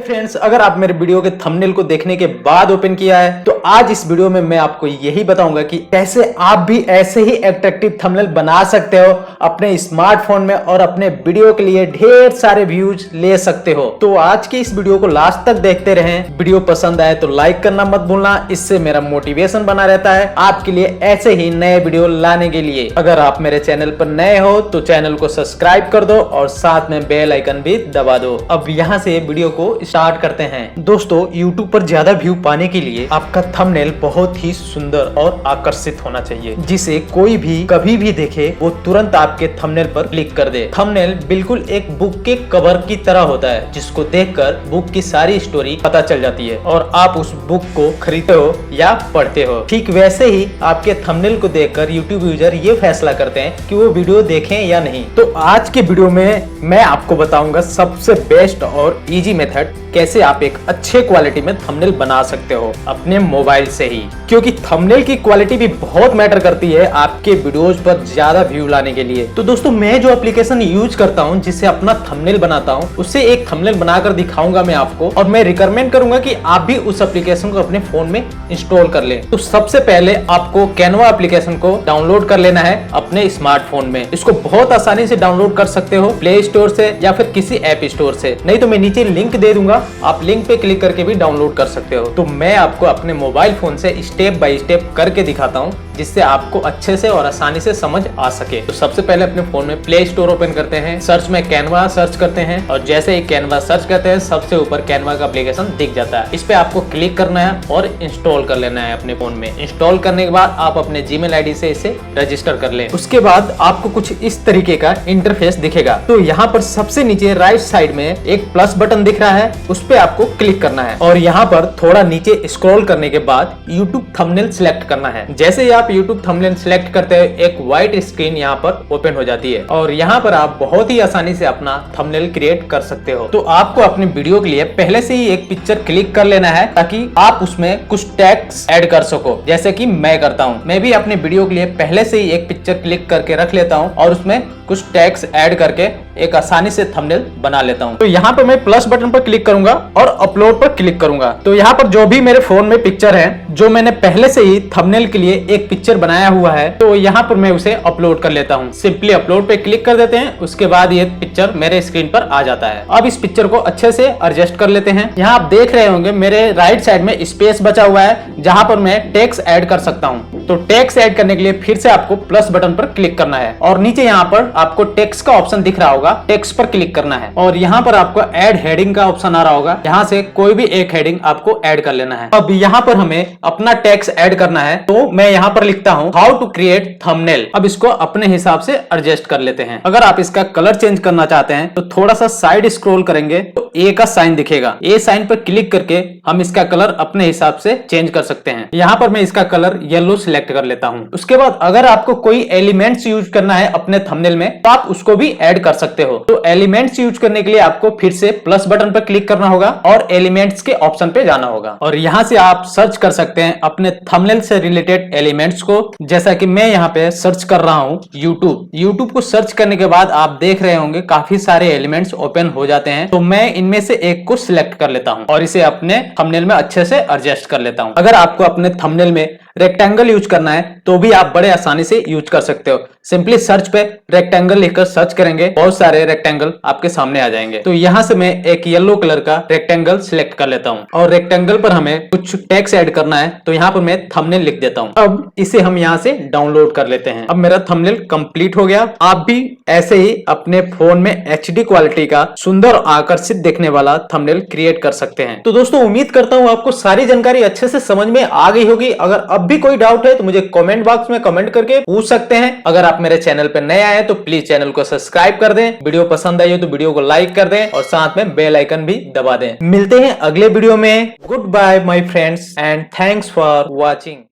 Friends, अगर आप मेरे वीडियो के थंबनेल को देखने के बाद ओपन किया है तो आज इस वीडियो में मैं आपको यही बताऊंगा कि कैसे आप भी ऐसे ही अट्रैक्टिव थंबनेल बना सकते हो अपने स्मार्टफोन में और अपने वीडियो के लिए ढेर सारे व्यूज ले सकते हो। तो आज की इस वीडियो को लास्ट तक देखते रहें। वीडियो पसंद आए तो लाइक करना मत भूलना, इससे मेरा मोटिवेशन बना रहता है आपके लिए ऐसे ही नए वीडियो लाने के लिए। अगर आप मेरे चैनल पर नए हो तो चैनल को सब्सक्राइब कर दो और साथ में बेल आइकन भी दबा दो। अब यहाँ से वीडियो को स्टार्ट करते हैं। दोस्तों, YouTube पर ज्यादा व्यू पाने के लिए आपका थंबनेल बहुत ही सुंदर और आकर्षित होना चाहिए, जिसे कोई भी कभी भी देखे वो तुरंत आपके थंबनेल पर क्लिक कर दे। थंबनेल बिल्कुल एक बुक के कवर की तरह होता है, जिसको देखकर बुक की सारी स्टोरी पता चल जाती है और आप उस बुक को खरीदते हो या पढ़ते हो। ठीक वैसे ही आपके थंबनेल को देखकर YouTube यूजर ये फैसला करते हैं कि वो वीडियो देखें या नहीं। तो आज के वीडियो में मैं आपको बताऊंगा सबसे बेस्ट और इजी मेथड कैसे आप एक अच्छे क्वालिटी में थंबनेल बना सकते हो अपने मोबाइल से ही, क्योंकि थंबनेल की क्वालिटी भी बहुत मैटर करती है आपके वीडियोज पर ज्यादा व्यू लाने के लिए। तो दोस्तों, मैं जो एप्लीकेशन यूज करता हूं जिससे अपना थंबनेल बनाता हूं, उससे एक थंबनेल बनाकर दिखाऊंगा मैं आपको, और मैं रिकमेंड करूंगा कि आप भी उस एप्लीकेशन को अपने फोन में इंस्टॉल कर लें। तो सबसे पहले आपको कैनवा एप्लीकेशन को डाउनलोड कर लेना है अपने स्मार्टफोन में। इसको बहुत आसानी से डाउनलोड कर सकते हो प्ले स्टोर से या फिर किसी ऐप स्टोर से, नहीं तो मैं नीचे लिंक दे दूंगा, आप लिंक पे क्लिक करके भी डाउनलोड कर सकते हो। तो मैं आपको अपने मोबाइल फोन से स्टेप बाय स्टेप करके दिखाता हूँ, जिससे आपको अच्छे से और आसानी से समझ आ सके। तो सबसे पहले अपने फोन में प्ले स्टोर ओपन करते हैं, सर्च में कैनवा सर्च करते हैं, और जैसे ही कैनवा सर्च करते हैं सबसे ऊपर कैनवा का एप्लीकेशन दिख जाता है। इस पे आपको क्लिक करना है और इंस्टॉल कर लेना है अपने फोन में। इंस्टॉल करने के बाद आप अपने जीमेल आईडी से इसे रजिस्टर कर लें। उसके बाद आपको कुछ इस तरीके का इंटरफेस दिखेगा। तो यहाँ पर सबसे नीचे राइट साइड में एक प्लस बटन दिख रहा है, उस पे आपको क्लिक करना है और यहाँ पर थोड़ा नीचे स्क्रॉल करने के बाद YouTube थंबनेल सिलेक्ट करना है। जैसे ही आप YouTube थंबनेल सिलेक्ट करते हैं, एक व्हाइट स्क्रीन यहाँ पर ओपन हो जाती है और यहाँ पर आप बहुत ही आसानी से अपना थंबनेल क्रिएट कर सकते हो। तो आपको अपने वीडियो के लिए पहले से ही एक पिक्चर क्लिक कर लेना है, ताकि आप उसमें कुछ टैग्स ऐड कर सको, जैसे कि मैं करता हूँ। मैं भी अपने वीडियो के लिए पहले से ही एक पिक्चर क्लिक करके रख लेता हूँ और उसमें कुछ टैग्स ऐड करके एक आसानी से थंबनेल बना लेता हूं। तो यहाँ पर मैं प्लस बटन पर क्लिक करूंगा और अपलोड पर क्लिक करूंगा। तो यहाँ पर जो भी मेरे फोन में पिक्चर है, जो मैंने पहले से ही थंबनेल के लिए एक पिक्चर बनाया हुआ है, तो यहाँ पर मैं उसे अपलोड कर लेता हूँ। सिंपली अपलोड पे क्लिक कर देते हैं, उसके बाद ये पिक्चर मेरे स्क्रीन पर आ जाता है। अब इस पिक्चर को अच्छे से एडजस्ट कर लेते हैं। यहाँ आप देख रहे होंगे मेरे राइट साइड में स्पेस बचा हुआ है, जहां पर मैं टेक्स्ट ऐड कर सकता हूँ। तो टेक्स्ट ऐड करने के लिए फिर से आपको प्लस बटन पर क्लिक करना है और नीचे यहाँ पर आपको टेक्स्ट का ऑप्शन दिख रहा होगा, टेक्स्ट पर क्लिक करना है और यहाँ पर आपको ऐड हेडिंग का ऑप्शन आ रहा होगा, यहाँ से कोई भी एक हेडिंग आपको ऐड कर लेना है। अब यहाँ पर हमें अपना टेक्स्ट ऐड करना है, तो मैं यहाँ पर लिखता हूँ हाउ टू क्रिएट थंबनेल। अब इसको अपने हिसाब से एडजस्ट कर लेते हैं। अगर आप इसका कलर चेंज करना चाहते हैं तो थोड़ा सा साइड स्क्रॉल करेंगे तो ए का साइन दिखेगा, ए साइन पर क्लिक करके हम इसका कलर अपने हिसाब से चेंज कर सकते हैं। यहाँ पर मैं इसका कलर येलो सिलेक्ट कर लेता हूँ। उसके बाद अगर आपको कोई एलिमेंट्स यूज करना है अपने थंबनेल में, तो आप उसको भी ऐड कर सकते हो। तो एलिमेंट्स यूज करने के लिए आपको फिर से प्लस बटन पर क्लिक करना होगा और एलिमेंट्स के ऑप्शन पे जाना होगा और यहाँ से आप सर्च कर सकते हैं अपने थंबनेल से रिलेटेड एलिमेंट्स को। जैसा कि मैं यहाँ पे सर्च कर रहा हूँ यूट्यूब को सर्च करने के बाद आप देख रहे होंगे काफी सारे एलिमेंट्स ओपन हो जाते हैं। तो मैं इनमें से एक को सिलेक्ट कर लेता हूँ और इसे अपने थंबनेल में अच्छे से एडजस्ट कर लेता हूँ। अगर आपको अपने थंबनेल में रेक्टेंगल यूज करना है तो भी आप बड़े आसानी से यूज कर सकते हो। सिंपली सर्च पे रेक्टेंगल लिखकर सर्च करेंगे, बहुत सारे रेक्टेंगल आपके सामने आ जाएंगे। तो यहाँ से मैं एक येलो कलर का रेक्टेंगल सिलेक्ट कर लेता हूँ और रेक्टेंगल पर हमें कुछ टेक्स्ट ऐड करना है, तो यहाँ पर मैं थंबनेल लिख देता हूँ। अब इसे हम यहाँ से डाउनलोड कर लेते हैं। अब मेरा थंबनेल कंप्लीट हो गया। आप भी ऐसे ही अपने फोन में HD क्वालिटी का सुंदर और आकर्षित देखने वाला थंबनेल क्रिएट कर सकते हैं। तो दोस्तों, उम्मीद करता हूँ आपको सारी जानकारी अच्छे से समझ में आ गई होगी। अगर अब भी कोई डाउट है तो मुझे कमेंट बॉक्स में कमेंट करके पूछ सकते हैं। अगर आप मेरे चैनल पर नए आए तो प्लीज चैनल को सब्सक्राइब कर दें, वीडियो पसंद आई हो तो वीडियो को लाइक कर दें और साथ में बेल आइकन भी दबा दें। मिलते हैं अगले वीडियो में। Good bye my friends and thanks for watching.